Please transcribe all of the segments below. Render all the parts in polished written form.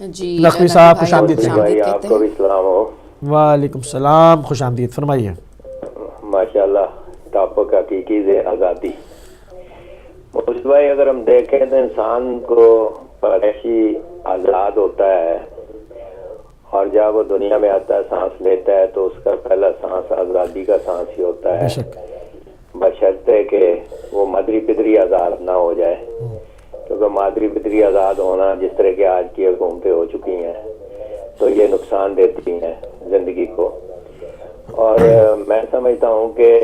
جی نقوی صاحب خوش آمدید بھائی آپ کو بھی سلام ہو. وعلیکم السلام، خوش آمدید، فرمائیے. ماشاء اللہ ٹاپک حقیقی سے آزادی. مرشد بھائی اگر ہم دیکھیں تو انسان کو پیدائشی آزاد ہوتا ہے اور جب وہ دنیا میں آتا ہے سانس لیتا ہے تو اس کا پہلا سانس آزادی کا سانس ہی ہوتا بے ہے، شک. بشرطے کہ وہ مادری پدری آزاد نہ ہو جائے، کیونکہ مادری پدری آزاد ہونا جس طرح کی آج کی حکومتیں ہو چکی ہیں تو یہ نقصان دیتی ہیں زندگی کو. اور میں سمجھتا ہوں کہ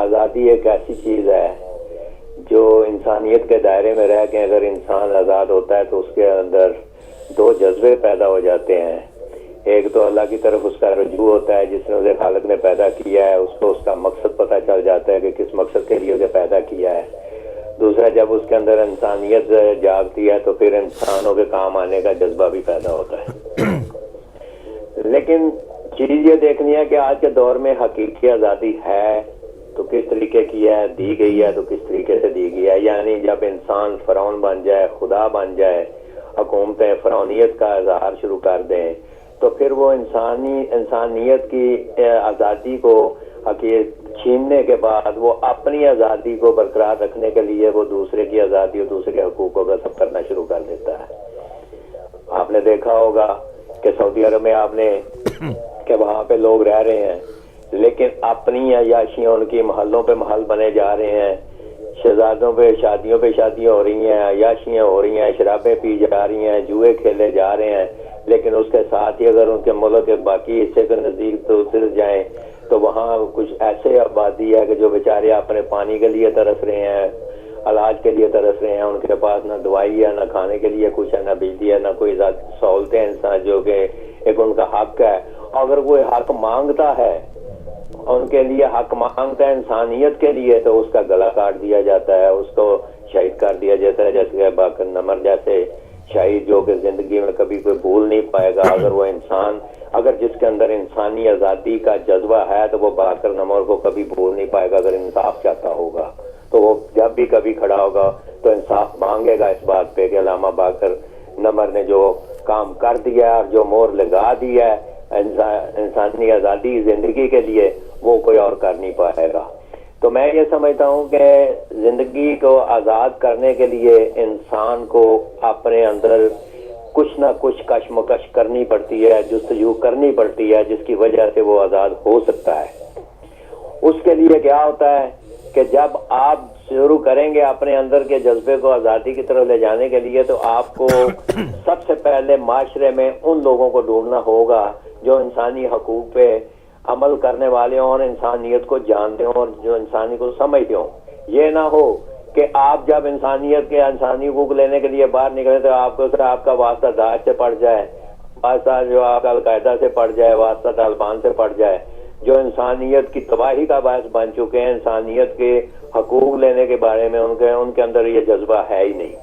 آزادی ایک ایسی چیز ہے جو انسانیت کے دائرے میں رہ کے اگر انسان آزاد ہوتا ہے تو اس کے اندر دو جذبے پیدا ہو جاتے ہیں. ایک تو اللہ کی طرف اس کا رجوع ہوتا ہے، جس نے اسے خالق نے پیدا کیا ہے، اس کو اس کا مقصد پتہ چل جاتا ہے کہ کس مقصد کے لیے اسے پیدا کیا ہے. دوسرا جب اس کے اندر انسانیت جاگتی ہے تو پھر انسانوں کے کام آنے کا جذبہ بھی پیدا ہوتا ہے. لیکن چیز یہ دیکھنی ہے کہ آج کے دور میں حقیقی آزادی ہے تو کس طریقے کی ہے، دی گئی ہے تو کس طریقے سے دی گئی ہے. یعنی جب انسان فرعون بن جائے، خدا بن جائے، حکومتیں فرعونیت کا اظہار شروع کر دیں تو پھر وہ انسانیت کی آزادی کو چھیننے کے بعد وہ اپنی آزادی کو برقرار رکھنے کے لیے وہ دوسرے کی آزادی اور دوسرے کے حقوق کو غصب کرنا شروع کر دیتا ہے. آپ نے دیکھا ہوگا کہ سعودی عرب میں آپ نے کہ وہاں پہ لوگ رہ رہے ہیں لیکن اپنی عیاشیاں ان کی محلوں پہ محل بنے جا رہے ہیں، شہزادوں پہ شادیوں ہو رہی ہیں، عیاشیاں ہو رہی ہیں، شرابیں پی جا رہی ہیں، جوئے کھیلے جا رہے ہیں. لیکن اس کے ساتھ ہی اگر ان کے ملک کے باقی حصے کے نزدیک تو اتر جائیں تو وہاں کچھ ایسے آبادی ہے کہ جو بیچارے اپنے پانی کے لیے ترس رہے ہیں، علاج کے لیے ترس رہے ہیں. ان کے پاس نہ دوائی ہے، نہ کھانے کے لیے کچھ ہے، نہ بجلی ہے، نہ کوئی سہولتیں انسان جو کہ ایک ان کا حق ہے. اگر کوئی حق مانگتا ہے، ان کے لیے حق مانگتا ہے انسانیت کے لیے تو اس کا گلا کاٹ دیا جاتا ہے، اس کو شہید کر دیا جاتا ہے. جیسے باقر نمر جیسے شہید جو کہ زندگی میں کبھی کوئی بھول نہیں پائے گا. اگر وہ انسان اگر جس کے اندر انسانی آزادی کا جذبہ ہے تو وہ باقر نمر کو کبھی بھول نہیں پائے گا. اگر انصاف چاہتا ہوگا تو وہ جب بھی کبھی کھڑا ہوگا تو انصاف مانگے گا اس بات پہ کہ علامہ باقر نمر نے جو کام کر دیا اور جو مہر لگا دی ہے انسانی آزادی زندگی کے لیے وہ کوئی اور کر نہیں پائے گا. تو میں یہ سمجھتا ہوں کہ زندگی کو آزاد کرنے کے لیے انسان کو اپنے اندر کچھ نہ کچھ کشمکش کرنی پڑتی ہے، جستجو کرنی پڑتی ہے، جس کی وجہ سے وہ آزاد ہو سکتا ہے. اس کے لیے کیا ہوتا ہے کہ جب آپ شروع کریں گے اپنے اندر کے جذبے کو آزادی کی طرف لے جانے کے لیے تو آپ کو سب سے پہلے معاشرے میں ان لوگوں کو ڈھونڈنا ہوگا جو انسانی حقوق پہ عمل کرنے والے ہوں اور انسانیت کو جانتے ہوں اور جو انسانی کو سمجھتے ہوں. یہ نہ ہو کہ آپ جب انسانیت کے انسانی حقوق لینے کے لیے باہر نکلیں تو آپ کا واسطہ داعش سے پڑ جائے، واسطہ جو آپ کا القاعدہ سے پڑ جائے، واسطہ طالبان سے پڑ جائے، جو انسانیت کی تباہی کا باعث بن چکے ہیں. انسانیت کے حقوق لینے کے بارے میں ان کے اندر یہ جذبہ ہے ہی نہیں.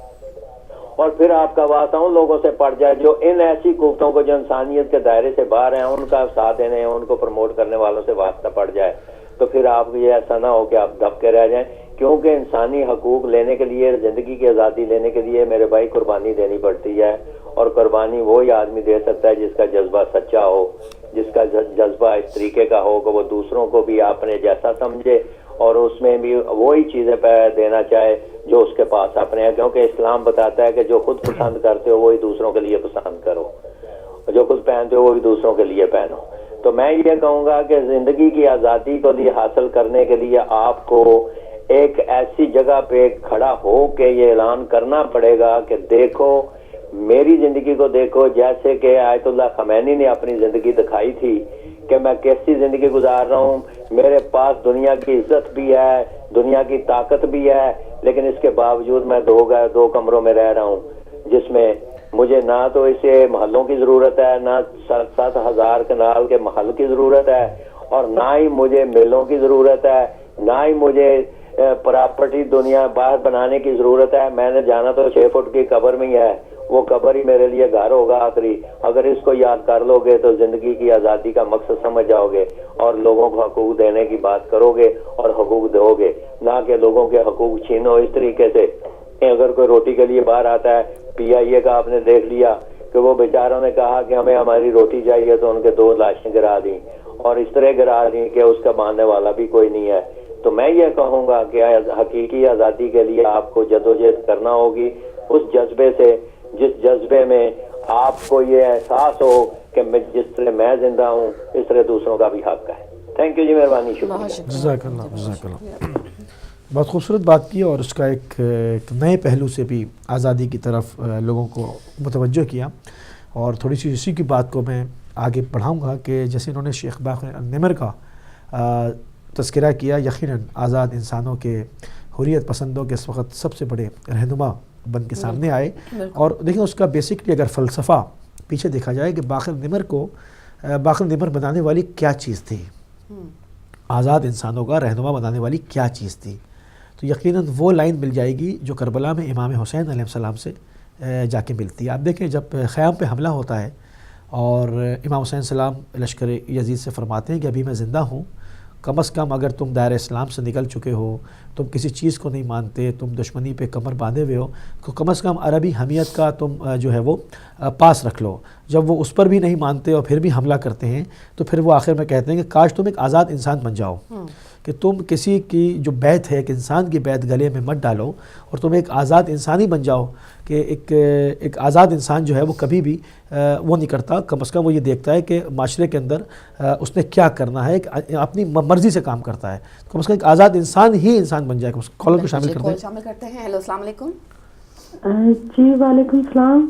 اور پھر آپ کا واسطہ ان لوگوں سے پڑ جائے جو ان ایسی قوتوں کو جو انسانیت کے دائرے سے باہر ہیں ان کا ساتھ دینے ان کو پروموٹ کرنے والوں سے واسطہ پڑ جائے تو پھر آپ یہ ایسا نہ ہو کہ آپ دب کے رہ جائیں. کیونکہ انسانی حقوق لینے کے لیے، زندگی کی آزادی لینے کے لیے میرے بھائی قربانی دینی پڑتی ہے. اور قربانی وہی آدمی دے سکتا ہے جس کا جذبہ سچا ہو، جس کا جذبہ اس طریقے کا ہو کہ وہ دوسروں کو بھی اپنے جیسا سمجھے اور اس میں بھی وہی چیزیں دینا چاہے جو اس کے پاس اپنے ہیں. کیونکہ اسلام بتاتا ہے کہ جو خود پسند کرتے ہو وہی دوسروں کے لیے پسند کرو، جو خود پہنتے ہو وہی دوسروں کے لیے پہنو. تو میں یہ کہوں گا کہ زندگی کی آزادی کو لیے حاصل کرنے کے لیے آپ کو ایک ایسی جگہ پہ کھڑا ہو کے یہ اعلان کرنا پڑے گا کہ دیکھو میری زندگی کو دیکھو، جیسے کہ آیت اللہ خمینی نے اپنی زندگی دکھائی تھی کہ میں کیسی زندگی گزار رہا ہوں. میرے پاس دنیا کی عزت بھی ہے، دنیا کی طاقت بھی ہے، لیکن اس کے باوجود میں دو کمروں میں رہ رہا ہوں جس میں مجھے نہ تو اسے محلوں کی ضرورت ہے، نہ 7,000 کنال کے محل کی ضرورت ہے، اور نہ ہی مجھے میلوں کی ضرورت ہے، نہ ہی مجھے پراپرٹی دنیا باہر بنانے کی ضرورت ہے. میں نے جانا تو 6 فٹ کی قبر میں ہی ہے، وہ قبر ہی میرے لیے گھر ہوگا آخری. اگر اس کو یاد کر لو گے تو زندگی کی آزادی کا مقصد سمجھ جاؤ گے اور لوگوں کو حقوق دینے کی بات کرو گے اور حقوق دو گے، نہ کہ لوگوں کے حقوق چھینو اس طریقے سے. اگر کوئی روٹی کے لیے باہر آتا ہے، PIA کا آپ نے دیکھ لیا کہ وہ بیچاروں نے کہا کہ ہمیں ہماری روٹی چاہیے تو ان کے 2 لاشیں گرا دیں اور اس طرح گرا دیں کہ اس کا ماننے والا بھی کوئی نہیں ہے. تو میں یہ کہوں گا کہ حقیقی آزادی کے لیے آپ کو جدوجہد کرنا ہوگی اس جذبے سے جس جذبے میں آپ کو یہ احساس ہو کہ جس طرح میں زندہ ہوں اس طرح دوسروں کا بھی حق ہے. تھینک یو جی, مہربانی, شکریہ. جزاک اللہ, جزاک اللہ. بہت خوبصورت بات کی اور اس کا ایک نئے پہلو سے بھی آزادی کی طرف لوگوں کو متوجہ کیا. اور تھوڑی سی اسی کی بات کو میں آگے بڑھاؤں گا کہ جیسے انہوں نے شیخ باقر النمر کا تذکرہ کیا, یقیناً آزاد انسانوں کے حریت پسندوں کے اس وقت سب سے بڑے رہنما بن کے سامنے آئے. اور دیکھیں اس کا بیسکلی اگر فلسفہ پیچھے دیکھا جائے کہ باقر النمر بنانے والی کیا چیز تھی, آزاد انسانوں کا رہنما بنانے والی کیا چیز تھی, تو یقیناً وہ لائن مل جائے گی جو کربلا میں امام حسین علیہ السلام سے جا کے ملتی ہے. آپ دیکھیں جب خیام پہ حملہ ہوتا ہے اور امام حسین السلام لشکر یزید سے فرماتے ہیں کہ ابھی میں زندہ ہوں, کم از کم اگر تم دائرہ اسلام سے نکل چکے ہو, تم کسی چیز کو نہیں مانتے, تم دشمنی پہ کمر باندھے ہوئے ہو, تو کم از کم عربی حمیت کا تم جو ہے وہ پاس رکھ لو. جب وہ اس پر بھی نہیں مانتے اور پھر بھی حملہ کرتے ہیں تو پھر وہ آخر میں کہتے ہیں کہ کاش تم ایک آزاد انسان بن جاؤ, کہ تم کسی کی جو بیعت ہے, ایک انسان کی بیعت گلے میں مت ڈالو اور تم ایک آزاد انسان ہی بن جاؤ. کہ ایک آزاد انسان جو ہے وہ کبھی بھی وہ نہیں کرتا, کم از کم وہ یہ دیکھتا ہے کہ معاشرے کے اندر اس نے کیا کرنا ہے, اپنی مرضی سے کام کرتا ہے. کم از کم ایک آزاد انسان ہی انسان بن جائے. کالر کو شامل کرتے ہیں. ہیلو, السلام علیکم. جی وعلیکم السلام.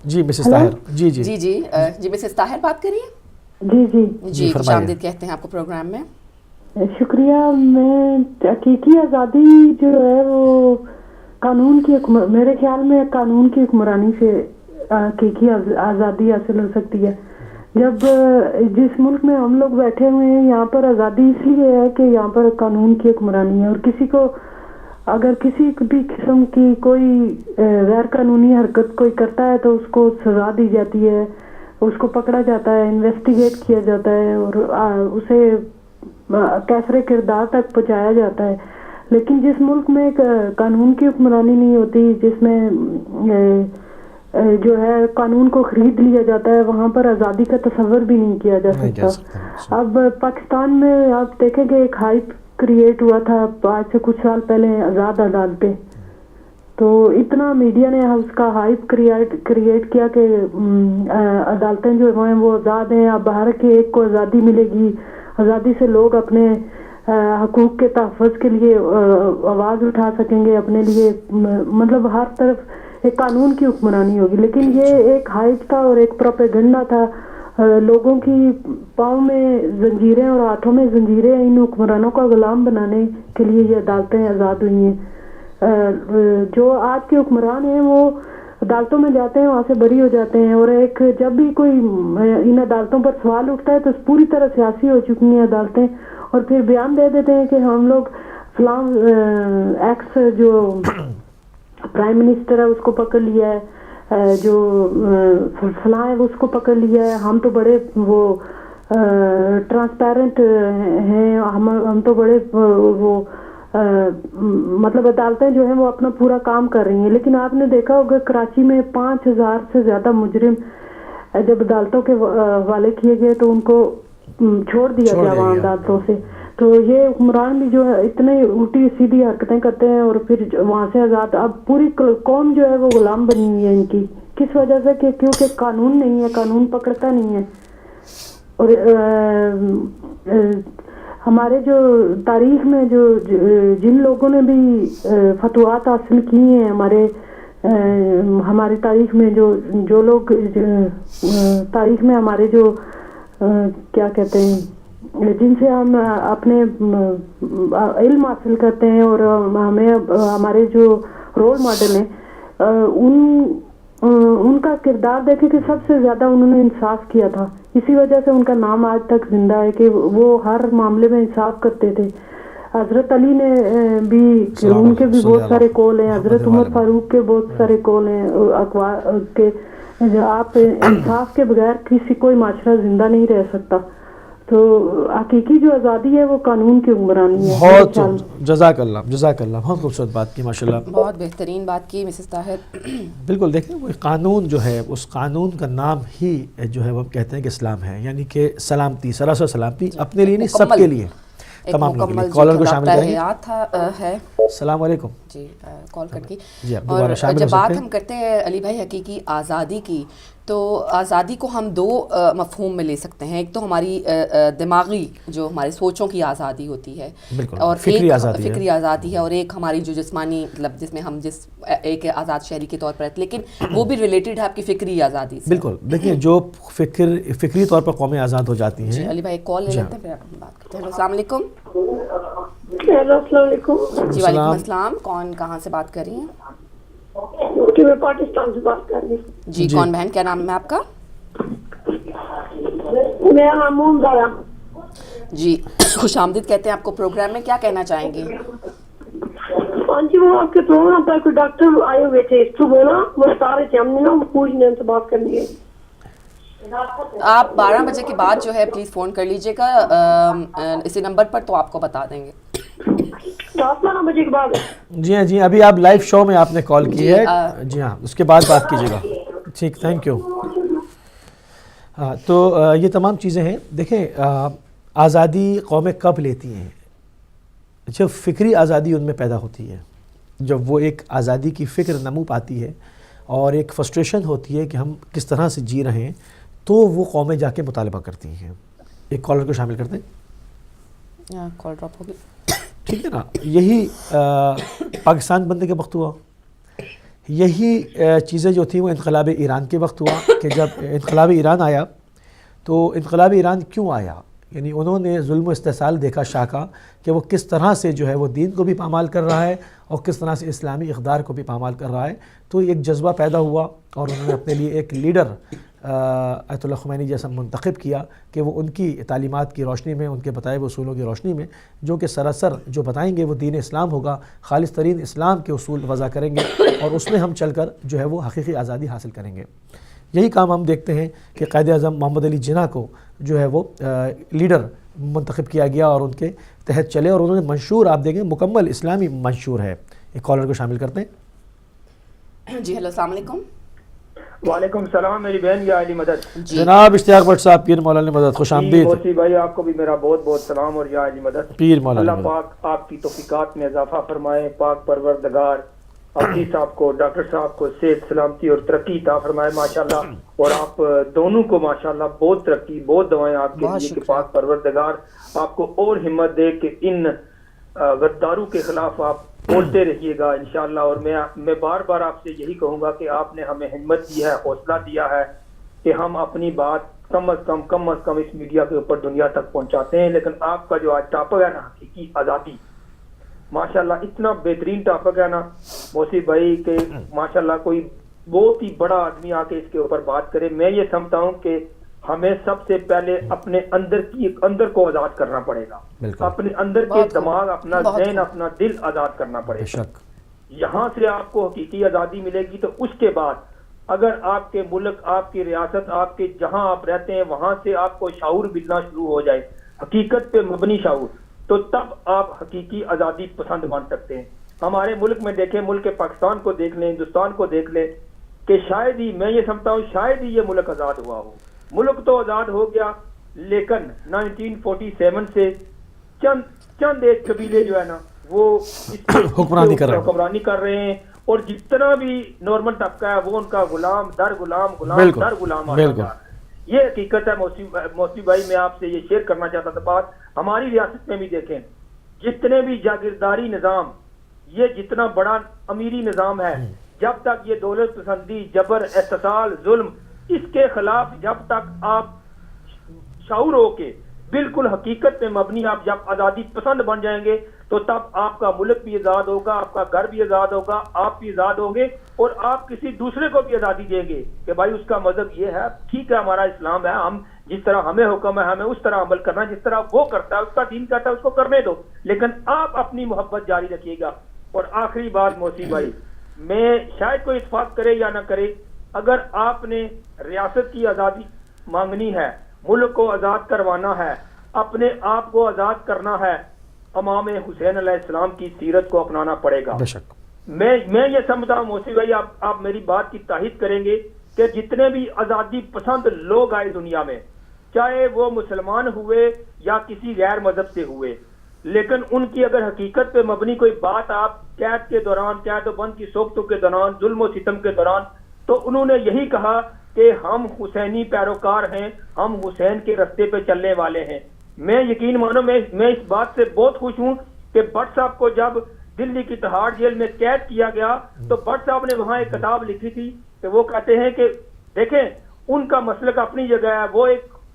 جی مسز طاہر. جی جی جی جی جی مسز طاہر بات کریے. جی جی جی خوش آمدید کہتے ہیں آپ کو پروگرام میں. شکریہ. میں حقیقی آزادی جو ہے وہ قانون کی میرے خیال میں قانون کی حکمرانی سے حقیقی آزادی حاصل ہو سکتی ہے. جب جس ملک میں ہم لوگ بیٹھے ہوئے ہیں یہاں پر آزادی اس لیے ہے کہ یہاں پر قانون کی حکمرانی ہے, اور کسی کو اگر کسی بھی قسم کی کوئی غیر قانونی حرکت کوئی کرتا ہے تو اس کو سزا دی جاتی ہے, اس کو پکڑا جاتا ہے, انویسٹیگیٹ کیا جاتا ہے اور اسے کیفر کردار تک پہنچایا جاتا ہے. لیکن جس ملک میں قانون کی حکمرانی نہیں ہوتی, جس میں جو ہے قانون کو خرید لیا جاتا ہے, وہاں پر آزادی کا تصور بھی نہیں کیا جا سکتا. اب پاکستان میں آپ دیکھیں کہ ایک ہائپ کریٹ ہوا تھا آج سے کچھ سال پہلے, آزاد عدالتیں, تو اتنا میڈیا نے اس کا ہائپ کریٹ کیا کہ عدالتیں جو ہیں وہ آزاد ہیں, اب ہر ایک کو آزادی ملے گی, آزادی سے لوگ اپنے حقوق کے تحفظ کے لیے آواز اٹھا سکیں گے, اپنے لیے مطلب ہر طرف ایک قانون کی حکمرانی ہوگی. لیکن یہ ایک ہائپ تھا اور ایک پروپیگنڈا تھا. لوگوں کی پاؤں میں زنجیریں اور ہاتھوں میں زنجیریں ان حکمرانوں کا غلام بنانے کے لیے یہ عدالتیں آزاد ہوئی ہیں. جو آج کے حکمران ہیں وہ عدالتوں میں جاتے ہیں, وہاں سے بری ہو جاتے ہیں, اور ایک جب بھی کوئی ان عدالتوں پر سوال اٹھتا ہے تو پوری طرح سیاسی ہو چکی ہیں عدالتیں, اور پھر بیان دے دیتے ہیں کہ ہم لوگ فلاں ایکس جو پرائم منسٹر ہے اس کو پکڑ لیا ہے, جو فلاں ہے اس کو پکڑ لیا ہے, ہم تو بڑے وہ ٹرانسپیرنٹ ہیں, ہم تو بڑے وہ مطلب عدالتیں جو ہیں وہ اپنا پورا کام کر رہی ہیں. لیکن آپ نے دیکھا ہوگا کراچی میں 5000 سے زیادہ مجرم جب عدالتوں کے حوالے کیے گئے تو ان کو چھوڑ دیا گیا وہاں عدالتوں سے. تو یہ حکمران بھی جو ہے اتنے الٹی سیدھی حرکتیں کرتے ہیں اور پھر وہاں سے آزاد. اب پوری قوم جو ہے وہ غلام بنی ہوئی ہے ان کی. کس وجہ سے؟ کہ کیونکہ قانون نہیں ہے, قانون پکڑتا نہیں ہے. اور ہمارے جو تاریخ میں جن لوگوں نے بھی فتوحات حاصل کی ہیں, ہماری تاریخ میں جو لوگ تاریخ میں ہمارے جو کیا کہتے ہیں جن سے ہم اپنے علم حاصل کرتے ہیں اور ہمیں ہمارے جو رول ماڈل ہیں ان کا کردار دیکھیں کہ سب سے زیادہ انہوں نے انصاف کیا تھا. اسی وجہ سے ان کا نام آج تک زندہ ہے کہ وہ ہر معاملے میں انصاف کرتے تھے. حضرت علی نے بھی, ان کے بھی بہت سارے قول ہیں, حضرت عمر فاروق کے بہت سارے قول ہیں کہ آپ انصاف کے بغیر کوئی معاشرہ زندہ نہیں رہ سکتا. تو حقیقی جو آزادی ہے وہ قانون کی حکمرانی ہے. بہت جزاک اللہ بہت خوبصورت بات کی ماشاءاللہ. بہت بہترین بات کی مسز طاہر. بالکل دیکھیں وہ قانون جو ہے اس قانون کا نام ہی جو ہے وہ کہتے ہیں کہ اسلام ہے، یعنی کہ سلامتی، سراسر سلامتی اپنے لیے نہیں سب کے لیے، تمام لوگوں کے لیے. کالر کو شامل کریں گے. ہے السلام علیکم. جی کال کر کی. اور جب بات ہم کرتے ہیں علی بھائی حقیقی آزادی کی، تو آزادی کو ہم دو مفہوم میں لے سکتے ہیں. ایک تو ہماری دماغی جو ہمارے سوچوں کی آزادی ہوتی ہے، اور فکری آزادی ہے، اور ایک ہماری جو جسمانی مطلب جس میں ہم ایک آزاد شہری کے طور پر، لیکن وہ بھی ریلیٹڈ ہے آپ کی فکری آزادی سے. بالکل دیکھیں جو فکری طور پر قومیں آزاد ہو جاتی ہیں. جی علی بھائی کال لے لیتے ہیں پھر ہم بات کرتے ہیں. السلام علیکم. السلام علیکم. جی وعلیکم السلام. کون کہاں سے بات کر رہی ہیں؟ میں پاکستان سے بات کر رہی ہوں. جی کون بہن، کیا نام ہے آپ کا؟ میرا نام مومن. جی خوش آمدید کہتے ہیں آپ کو پروگرام میں. کیا کہنا چاہیں گے؟ ہاں جی وہ آپ کے پروگرام پر کوئی ڈاکٹر آئے ہوئے تھے، اس کو بولا وہ سارے تھے، ہم نے نا پوچھنے ان سے بات کرنی ہے. آپ 12 بجے کے بعد جو ہے پلیز فون کر لیجیے گا اسی نمبر پر، تو آپ کو بتا دیں گے. 12 بجے کے بعد؟ جی ہاں جی، ابھی آپ لائیو شو میں آپ نے کال کی ہے. جی ہاں اس کے بعد بات کیجیے گا. ٹھیک، تھینک یو. تو یہ تمام چیزیں ہیں. دیکھیں آزادی قومیں کب لیتی ہیں؟ جب فکری آزادی ان میں پیدا ہوتی ہے، جب وہ ایک آزادی کی فکر نمو پاتی ہے اور ایک فرسٹریشن ہوتی ہے کہ ہم کس طرح سے جی رہے ہیں، تو وہ قومیں جا کے مطالبہ کرتی ہیں. ایک کالر کو شامل کرتے ہیں. کال ڈراپ ہوگی. ٹھیک ہے نا. یہی پاکستان بننے کے وقت ہوا. یہی چیزیں جو تھیں وہ انقلاب ایران کے وقت ہوا کہ جب انقلاب ایران آیا تو انقلاب ایران کیوں آیا؟ یعنی انہوں نے ظلم و استحصال دیکھا شاہ کا کہ وہ کس طرح سے جو ہے وہ دین کو بھی پامال کر رہا ہے اور کس طرح سے اسلامی اقدار کو بھی پامال کر رہا ہے. تو ایک جذبہ پیدا ہوا اور انہوں نے اپنے لیے ایک لیڈر آیت اللہ خمینی جیسا منتخب کیا کہ وہ ان کی تعلیمات کی روشنی میں، ان کے بتائے ہوئے اصولوں کی روشنی میں، جو کہ سراسر جو بتائیں گے وہ دین اسلام ہوگا، خالص ترین اسلام کے اصول وضع کریں گے اور اس میں ہم چل کر جو ہے وہ حقیقی آزادی حاصل کریں گے. یہی کام ہم دیکھتے ہیں کہ قائد اعظم محمد علی جناح کو جو ہے وہ لیڈر منتخب کیا گیا اور ان کے تحت چلے، اور انہوں نے منشور آپ دیکھیں مکمل اسلامی منشور ہے. ایک کالر کو شامل کرتے ہیں. جی ہیلو السلام علیکم. وعلیکم السلام میری بہن یا علی مدد. جناب اشتیاق بٹ صاحب، پیر مولانا مدد، خوش آمدید. موسی بھائی آپ کو بھی میرا بہت بہت سلام اور یا علی مدد. پیر مولانا اللہ پاک آپ کی توفیقات میں اضافہ فرمائے. پاک پروردگار حافظ صاحب کو، ڈاکٹر صاحب کو صحت سلامتی اور ترقی عطا فرمائے ماشاءاللہ. اور آپ دونوں کو ماشاءاللہ بہت ترقی، بہت دعائیں آپ کے لیے کہ پاک پروردگار آپ کو اور ہمت دے کہ ان غداروں کے خلاف آپ بولتے رہیے گا انشاءاللہ. اور میں بار بار آپ سے یہی کہوں گا کہ آپ نے ہمیں ہمت دی ہے، حوصلہ دیا ہے کہ ہم اپنی بات کم از کم اس میڈیا کے اوپر دنیا تک پہنچاتے ہیں. لیکن آپ کا جو آج ٹاپک ہے نا حقیقی آزادی، ماشاءاللہ اتنا بہترین ٹاپک ہے نا موسی بھائی کہ ماشاءاللہ کوئی بہت ہی بڑا آدمی آ کے اس کے اوپر بات کرے. میں یہ سمجھتا ہوں کہ ہمیں سب سے پہلے اپنے اندر کو آزاد کرنا پڑے گا. اپنے اندر کے دماغ، اپنا ذہن، اپنا دل آزاد کرنا پڑے گا. یہاں سے آپ کو حقیقی آزادی ملے گی. تو اس کے بعد اگر آپ کے ملک، آپ کی ریاست، آپ کے جہاں آپ رہتے ہیں وہاں سے آپ کو شعور ملنا شروع ہو جائے، حقیقت پہ مبنی شعور، تو تب آپ حقیقی آزادی پسند بن سکتے ہیں. ہمارے ملک میں دیکھیں، ملک پاکستان کو دیکھ لیں، ہندوستان کو دیکھ لیں کہ شاید ہی، میں یہ سمجھتا ہوں شاید ہی یہ ملک آزاد ہوا ہو. ملک تو آزاد ہو گیا لیکن 1947 سے چند ایک قبیلے جو ہے نا وہ حکمرانی کر رہے ہیں، اور جتنا بھی نارمل طبقہ ہے وہ ان کا غلام در غلام آ رہا ہے. یہ حقیقت ہے موسی بھائی. میں آپ سے یہ شیئر کرنا چاہتا تھا بات. ہماری ریاست میں بھی دیکھیں جتنے بھی جاگیرداری نظام، یہ جتنا بڑا امیری نظام ہے، جب تک یہ دولت پسندی، جبر، استحصال، ظلم، اس کے خلاف جب تک آپ شعور ہو کے بالکل حقیقت پہ مبنی آپ جب آزادی پسند بن جائیں گے تو تب آپ کا ملک بھی آزاد ہوگا، آپ کا گھر بھی آزاد ہوگا، آپ بھی آزاد ہوں گے، اور آپ کسی دوسرے کو بھی آزادی دیں گے کہ بھائی اس کا مذہب یہ ہے، ٹھیک ہے ہمارا اسلام ہے، ہم جس طرح ہمیں حکم ہے ہمیں اس طرح عمل کرنا، جس طرح وہ کرتا ہے، اس کا دین کہتا ہے اس کو کرنے دو، لیکن آپ اپنی محبت جاری رکھیے گا. اور آخری بات موسی بھائی، میں شاید کوئی اتفاق کرے یا نہ کرے، اگر آپ نے ریاست کی آزادی مانگنی ہے، ملک کو آزاد کروانا ہے، اپنے آپ کو آزاد کرنا ہے امام حسین علیہ السلام کی سیرت کو اپنانا پڑے گا. بے شک میں یہ سمجھتا ہوں موسی بھائی, آپ میری بات کی تائید کریں گے کہ جتنے بھی آزادی پسند لوگ آئے دنیا میں, چاہے وہ مسلمان ہوئے یا کسی غیر مذہب سے ہوئے, لیکن ان کی اگر حقیقت پہ مبنی کوئی بات آپ قید کے دوران, قید و بند کی صحبتوں کے دوران, ظلم و ستم کے دوران, تو انہوں نے یہی کہا کہ ہم حسینی پیروکار ہیں, ہم حسین کے راستے پہ چلنے والے ہیں. میں یقین مانو میں اس بات سے بہت خوش ہوں کہ بٹ صاحب کو جب دلی کی تہاڑ جیل میں قید کیا گیا تو بٹ صاحب نے وہاں ایک کتاب لکھی تھی کہ وہ کہتے ہیں کہ دیکھیں ان کا مسلک اپنی جگہ ہے, وہ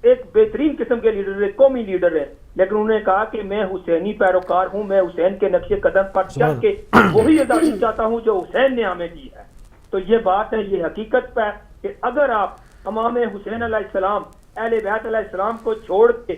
ایک بہترین قسم کے لیڈر ہے, قومی لیڈر ہے, لیکن انہوں نے کہا کہ میں حسینی پیروکار ہوں, میں حسین کے نقش قدم پر چل کے وہی آزادی چاہتا ہوں جو حسین نے ہمیں دی ہے. تو یہ بات ہے, یہ حقیقت پہ کہ اگر آپ امام حسین علیہ السلام, اہل بیت علیہ السلام کو چھوڑ کے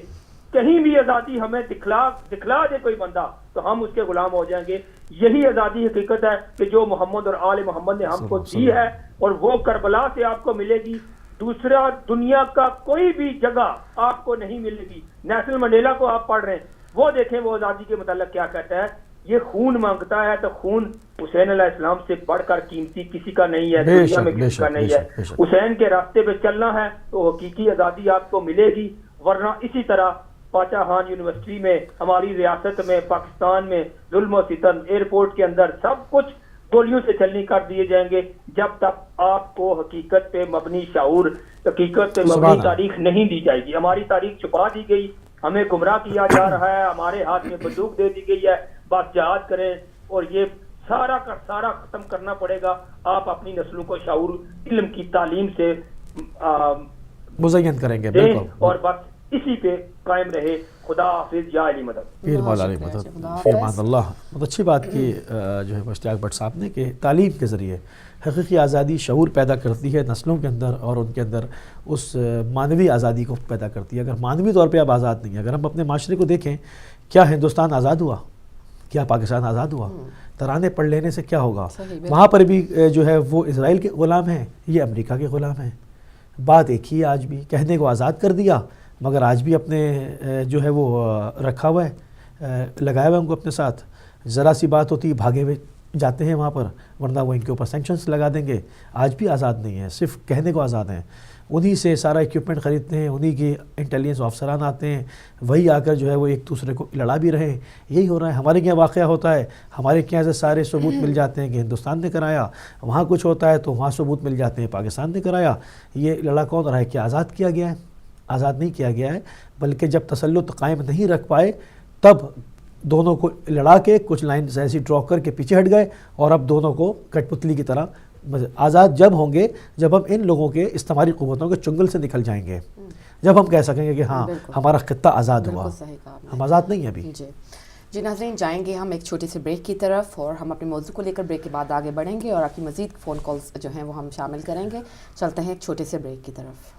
کہیں بھی آزادی ہمیں دکھلا دے کوئی بندہ تو ہم اس کے غلام ہو جائیں گے. یہی آزادی حقیقت ہے کہ جو محمد اور آل محمد نے ہم کو دی ہے, اور وہ کربلا سے آپ کو ملے گی. دوسرا دنیا کا کوئی بھی جگہ آپ کو نہیں ملے گی. نیلسن منڈیلا کو آپ پڑھ رہے ہیں, وہ دیکھیں وہ آزادی کے متعلق کیا کہتا ہے, یہ خون مانگتا ہے تو خون حسین علیہ السلام سے بڑھ کر قیمتی کسی کا نہیں ہے, دنیا میں کسی کا نہیں ہے. حسین کے راستے پہ چلنا ہے تو حقیقی آزادی آپ کو ملے گی, ورنہ اسی طرح پاچا خان یونیورسٹی میں, ہماری ریاست میں, پاکستان میں ظلم و ستم, ایئرپورٹ کے اندر سب کچھ گولیوں سے چلنی کر دیے جائیں گے جب تک آپ کو حقیقت پہ مبنی شعور, حقیقت پہ مبنی تاریخ نہیں دی جائے گی. ہماری تاریخ چھپا دی گئی, ہمیں گمراہ کیا جا رہا ہے, ہمارے ہاتھ میں بندوق دے دی گئی ہے, بس جہاد کریں, اور یہ سارا کا سارا ختم کرنا پڑے گا. آپ اپنی نسلوں کو شعور, علم کی تعلیم سے مزین کریں گے, بالکل, اور بس اسی پہ قائم رہے. خدا حافظ, یا علی مدد. پیر مولا علی مدد, فی امان اللہ. بہت اچھی بات کی جو ہے مشتاق بٹ صاحب نے کہ تعلیم کے ذریعے حقیقی آزادی شعور پیدا کرتی ہے نسلوں کے اندر, اور ان کے اندر اس معنوی آزادی کو پیدا کرتی ہے. اگر معنوی طور پہ اب آزاد نہیں ہے, اگر ہم اپنے معاشرے کو دیکھیں, کیا ہندوستان آزاد ہوا, کیا پاکستان آزاد ہوا؟ ترانے پڑھ لینے سے کیا ہوگا؟ وہاں پر بھی جو ہے وہ اسرائیل کے غلام ہیں, یہ امریکہ کے غلام ہیں. بات ایک ہی, آج بھی کہنے کو آزاد کر دیا, مگر آج بھی اپنے جو ہے وہ رکھا ہوا ہے, لگایا ہوا ہے ان کو اپنے ساتھ. ذرا سی بات ہوتی ہے بھاگے ہوئے جاتے ہیں وہاں پر, ورنہ وہ ان کے اوپر سینکشنز لگا دیں گے. آج بھی آزاد نہیں ہیں, صرف کہنے کو آزاد ہیں. انہی سے سارا ایکوپمنٹ خریدتے ہیں, انہی کے انٹیلیجنس آفسران آتے ہیں, وہی آ کر جو ہے وہ ایک دوسرے کو لڑا بھی رہے ہیں. یہی ہو رہا ہے. ہمارے یہاں واقعہ ہوتا ہے, ہمارے یہاں سے سارے ثبوت مل جاتے ہیں کہ ہندوستان نے کرایا, وہاں کچھ ہوتا ہے تو وہاں ثبوت مل جاتے ہیں پاکستان نے کرایا. یہ لڑا کون رہا ہے؟ کہ آزاد کیا گیا ہے؟ آزاد نہیں کیا گیا ہے, بلکہ جب تسلط قائم نہیں رکھ پائے تب دونوں کو لڑا کے کچھ لائنز ایسی ڈرا کر کے پیچھے ہٹ گئے, اور اب دونوں کو کٹ پتلی کی طرح. آزاد جب ہوں گے جب ہم ان لوگوں کے استعماری قوتوں کے چنگل سے نکل جائیں گے, جب ہم کہہ سکیں گے کہ ہاں ہمارا خطہ آزاد ہوا. ہم آزاد نہیں ہیں ابھی. جی ناظرین, جائیں گے ہم ایک چھوٹے سے بریک کی طرف, اور ہم اپنے موضوع کو لے کر بریک کے بعد آگے بڑھیں گے, اور آپ کی مزید فون کالز جو ہیں وہ ہم شامل کریں گے. چلتے ہیں ایک چھوٹے سے بریک کی طرف.